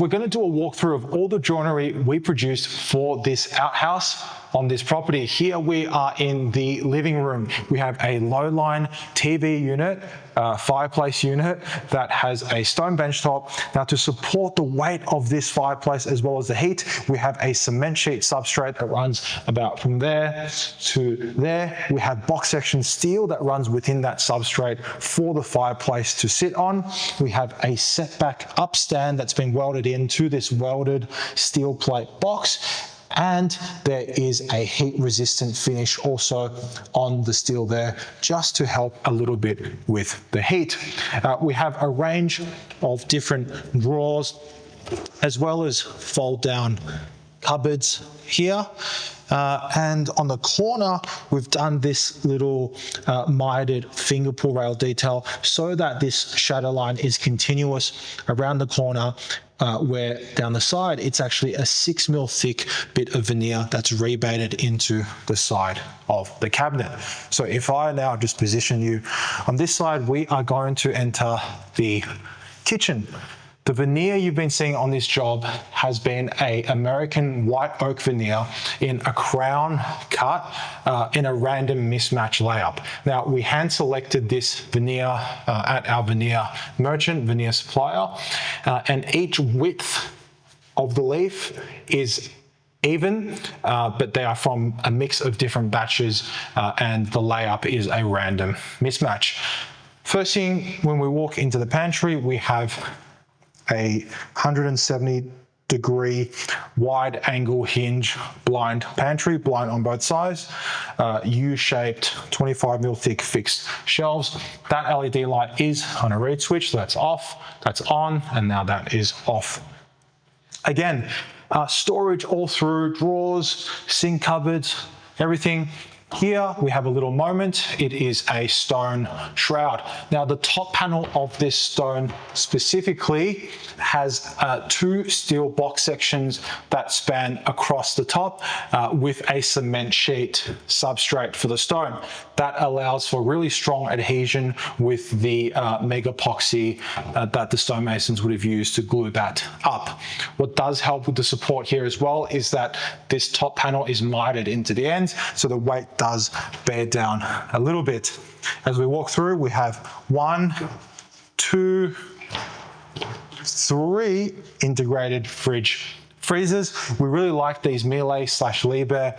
We're going to do a walkthrough of all the joinery we produced for this outhouse on this property. Here we are in the living room. We have a low-line TV unit, fireplace unit that has a stone bench top. Now, to support the weight of this fireplace as well as the heat, we have a cement sheet substrate that runs about from there to there. We have box section steel that runs within that substrate for the fireplace to sit on. We have a setback upstand that's been welded into this welded steel plate box. And there is a heat resistant finish also on the steel there, just to help a little bit with the heat. We have a range of different drawers as well as fold down cupboards here. And on the corner, we've done this little mitered finger pull rail detail so that this shadow line is continuous around the corner, where down the side, it's actually a 6mm thick bit of veneer that's rebated into the side of the cabinet. So if I now just position you on this side, we are going to enter the kitchen. The veneer you've been seeing on this job has been an American white oak veneer in a crown cut in a random mismatch layup. Now, we hand selected this veneer at our veneer merchant, veneer supplier, and each width of the leaf is even, but they are from a mix of different batches, and the layup is a random mismatch. First thing, when we walk into the pantry, we have a 170-degree wide angle hinge blind pantry, blind on both sides, U-shaped 25mm thick fixed shelves. That LED light is on a reed switch, so that's off, that's on, and now that is off. Again, storage all through, drawers, sink cupboards, everything. Here we have a little moment. It is a stone shroud. Now, the top panel of this stone specifically has two steel box sections that span across the top with a cement sheet substrate for the stone. That allows for really strong adhesion with the mega epoxy that the stonemasons would have used to glue that up. What does help with the support here as well is that this top panel is mitered into the ends, so the weight does bear down a little bit. As we walk through, we have 1, 2, 3 integrated freezers. We really like these Miele/Liebherr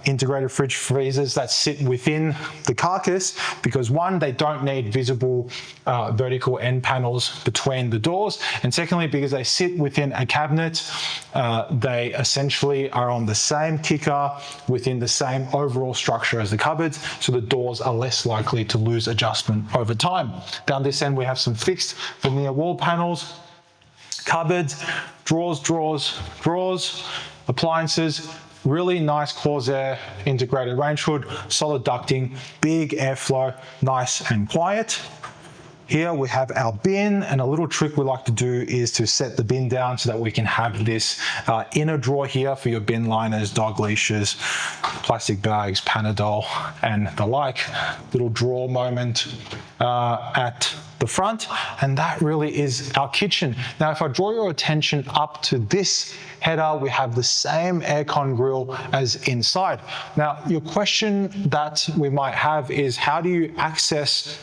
integrated fridge freezers that sit within the carcass because, one, they don't need visible vertical end panels between the doors, and secondly, because they sit within a cabinet, they essentially are on the same kicker within the same overall structure as the cupboards, so the doors are less likely to lose adjustment over time. Down this end, we have some fixed veneer wall panels, cupboards, drawers, appliances, really nice Corsair integrated range hood, solid ducting, big airflow, nice and quiet. Here we have our bin, and a little trick we like to do is to set the bin down so that we can have this inner drawer here for your bin liners, dog leashes, plastic bags, Panadol, and the like. Little drawer moment at the front, and that really is our kitchen. Now, if I draw your attention up to this header, we have the same aircon grill as inside. Now, your question that we might have is, how do you access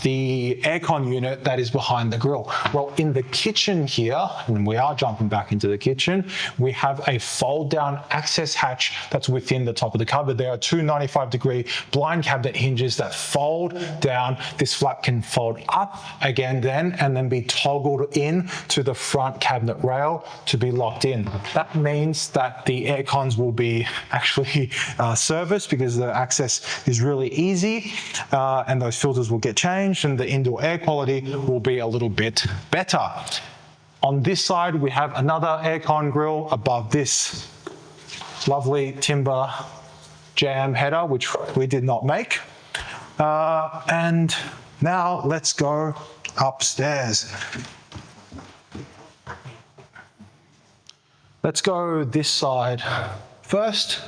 the aircon unit that is behind the grill? Well, in the kitchen here, and we are jumping back into the kitchen, we have a fold down access hatch that's within the top of the cupboard. There are two 95-degree blind cabinet hinges that fold down. This flap can fold up again and then be toggled in to the front cabinet rail to be locked in. That means that the aircons will be actually serviced because the access is really easy, and those filters will get changed, and the indoor air quality will be a little bit better. On this side, we have another aircon grill above this lovely timber jam header, which we did not make. And now let's go upstairs. Let's go this side first.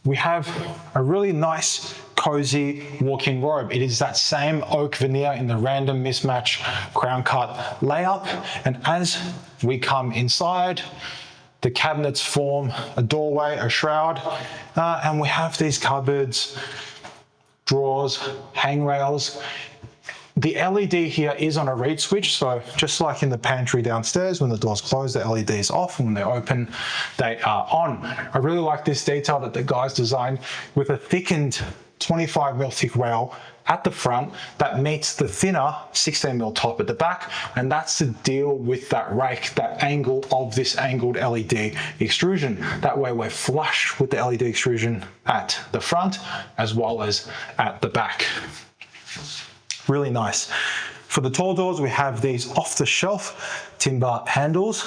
We have a really nice cozy walk-in robe. It is that same oak veneer in the random mismatch crown cut layout. And as we come inside, the cabinets form a doorway, a shroud, and we have these cupboards, drawers, handrails. The LED here is on a reed switch, so just like in the pantry downstairs, when the doors close, the LED is off, and when they're open, they are on. I really like this detail that the guys designed with a thickened 25mm thick rail at the front that meets the thinner 16mm top at the back, and that's to deal with that rake, that angle of this angled LED extrusion. That way we're flush with the LED extrusion at the front as well as at the back. Really nice. For the tall doors, we have these off-the-shelf timber handles,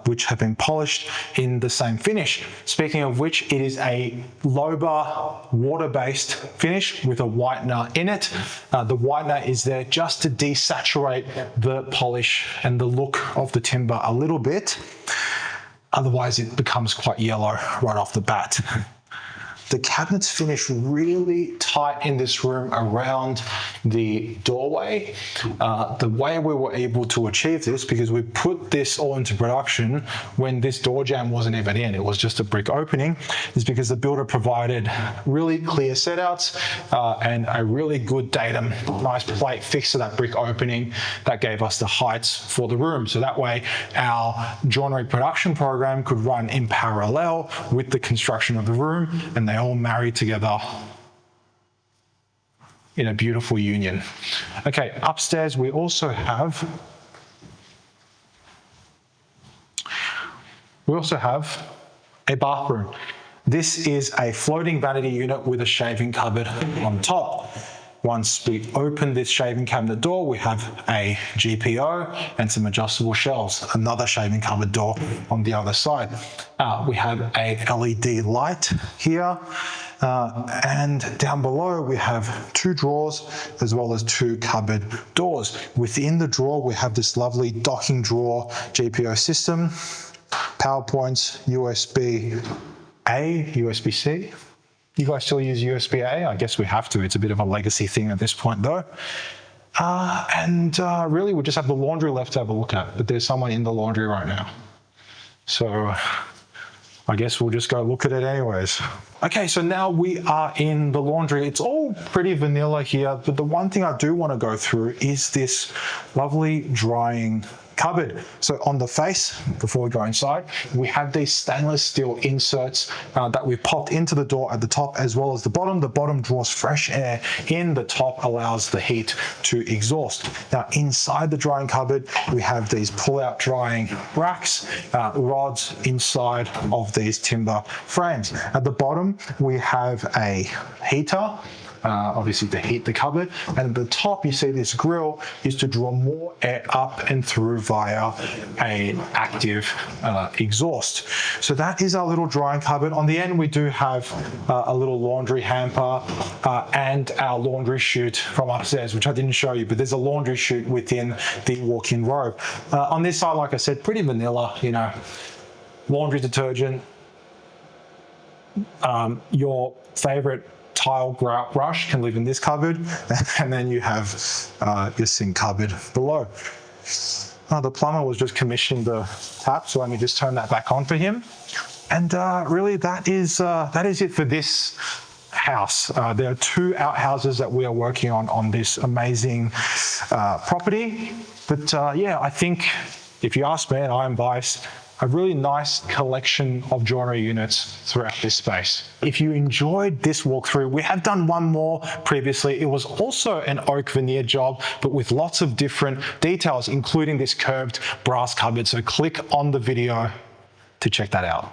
which have been polished in the same finish. Speaking of which, it is a Robe water-based finish with a whitener in it. The whitener is there just to desaturate the polish and the look of the timber a little bit. Otherwise, it becomes quite yellow right off the bat. The cabinets finish really tight in this room around the doorway. The way we were able to achieve this, because we put this all into production when this door jamb wasn't even in, it was just a brick opening, is because the builder provided really clear setouts and a really good datum, nice plate fixed to that brick opening that gave us the heights for the room. So that way our joinery production program could run in parallel with the construction of the room, and they all married together in a beautiful union. Okay, upstairs we also have a bathroom. This is a floating vanity unit with a shaving cupboard on top. Once we open this shaving cabinet door, we have a GPO and some adjustable shelves, another shaving cupboard door on the other side. We have a LED light here, and down below we have 2 drawers as well as 2 cupboard doors. Within the drawer, we have this lovely docking drawer GPO system, PowerPoints, USB-A, USB-C. You guys still use USB-A? I guess we have to. It's a bit of a legacy thing at this point though. Really we just have the laundry left to have a look at, but there's someone in the laundry right now. So I guess we'll just go look at it anyways. Okay, so now we are in the laundry. It's all pretty vanilla here, but the one thing I do want to go through is this lovely drying cupboard. So on the face, before we go inside, we have these stainless steel inserts that we've popped into the door at the top as well as the bottom. The bottom draws fresh air in, the top allows the heat to exhaust. Now inside the drying cupboard, we have these pull-out drying racks, rods inside of these timber frames. At the bottom, we have a heater, obviously to heat the cupboard, and at the top you see this grill is to draw more air up and through via an active exhaust. So that is our little drying cupboard. On the end we do have a little laundry hamper and our laundry chute from upstairs, which I didn't show you, but there's a laundry chute within the walk-in robe. On this side, like I said, pretty vanilla, you know, laundry detergent, your favorite tile grout brush can live in this cupboard, and then you have your sink cupboard below. The plumber was just commissioning the tap, so let me just turn that back on for him. And really that is it for this house. There are 2 outhouses that we are working on this amazing property. But yeah, I think if you ask me, and I am biased, a really nice collection of joinery units throughout this space. If you enjoyed this walkthrough, we have done one more previously. It was also an oak veneer job, but with lots of different details, including this curved brass cupboard. So click on the video to check that out.